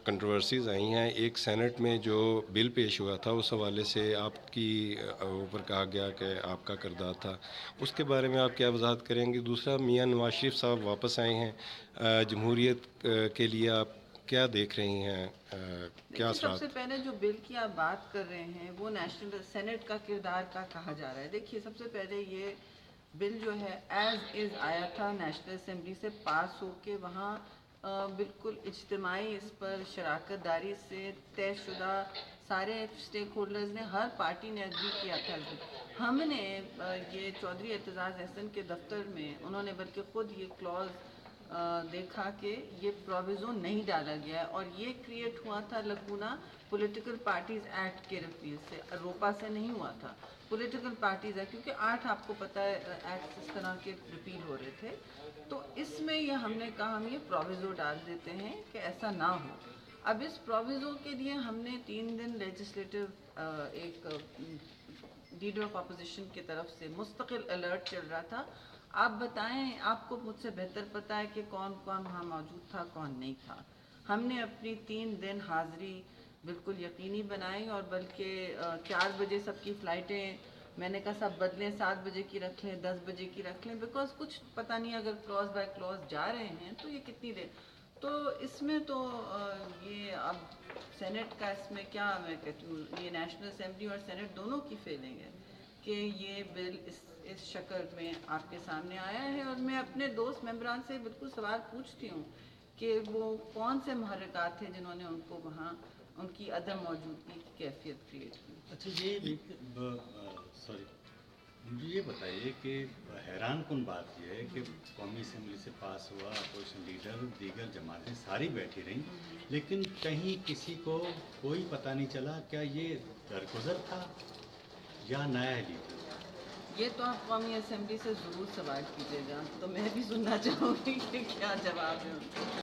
Controversies آئی ہیں. ایک Saint میں جو بل پیش ہوا تھا اس حوالے سے آپ کی اوپر کہا گیا کہ آپ کا کردار تھا, اس کے بارے میں آپ کیا وضاحت کریں گے؟ دوسرا, میاں نواز شریف صاحب واپس آئے ہیں, جمہوریت کے لیے آپ کیا دیکھ رہی ہیں, کیا دیکھیے سب سے اثرات؟ پہلے جو بل کی آپ بات کر رہے ہیں وہ نیشنل سینٹ کا کردار کا کہا جا رہا ہے. دیکھیے سب سے پہلے یہ بل جو ہے ایز از آیا تھا نیشنل اسمبلی سے پاس ہو کے, وہاں بالکل اجتماعی اس پر شراکت داری سے طے شدہ سارے اسٹیک ہولڈرز نے, ہر پارٹی نے اگری کیا تھا. ہم نے یہ چودھری اعتزاز احسن کے دفتر میں انہوں نے بلکہ خود یہ کلوز دیکھا کہ یہ پروویزو نہیں ڈالا گیا ہے, اور یہ کریٹ ہوا تھا لکونہ پولیٹیکل پارٹیز ایکٹ کے رفیع سے, روپا سے نہیں ہوا تھا, پولیٹیکل پارٹیز ہے, کیونکہ 8 آپ کو پتہ ہے ایکٹ اس طرح کے ریپیل ہو رہے تھے. تو اس میں یہ ہم نے کہا ہم یہ پروویزو ڈال دیتے ہیں کہ ایسا نہ ہو. اب اس پروویزو کے لیے ہم نے 3 دن لیجسلیٹو ایک لیڈر آف اپوزیشن کی طرف سے مستقل الرٹ چل رہا تھا. آپ بتائیں, آپ کو مجھ سے بہتر پتہ ہے کہ کون کون وہاں موجود تھا کون نہیں تھا. ہم نے اپنی 3 دن حاضری بالکل یقینی بنائی, اور بلکہ 4 بجے سب کی فلائٹیں میں نے کہا سب بدلیں, 7 بجے کی رکھ لیں, 10 بجے کی رکھ لیں, بیکاز کچھ پتہ نہیں اگر کلاس بائی کلاس جا رہے ہیں تو یہ کتنی دیر. تو اس میں تو یہ اب سینٹ کا اس میں کیا میں کہتی ہوں, یہ نیشنل اسمبلی اور سینٹ دونوں کی فیلنگ ہے کہ یہ بل اس شکل میں آپ کے سامنے آیا ہے. اور میں اپنے دوست ممبران سے بالکل سوال پوچھتی ہوں کہ وہ کون سے محرکات تھے جنہوں نے ان کو وہاں ان کی عدم موجودگی کی کیفیت کریٹ کی. اچھا یہ سوری, مجھے یہ بتائیے کہ حیران کن بات یہ ہے کہ قومی اسمبلی سے پاس ہوا, اپوزیشن لیڈر دیگر جماعتیں ساری بیٹھی رہیں, لیکن کہیں کسی کو کوئی پتہ نہیں چلا کیا یہ درگزر تھا یا نااہلی تھی. یہ تو آپ قومی اسمبلی سے ضرور سوال کیجیے گا, تو میں بھی سننا چاہوں گی کہ کیا جواب ہے ان کا.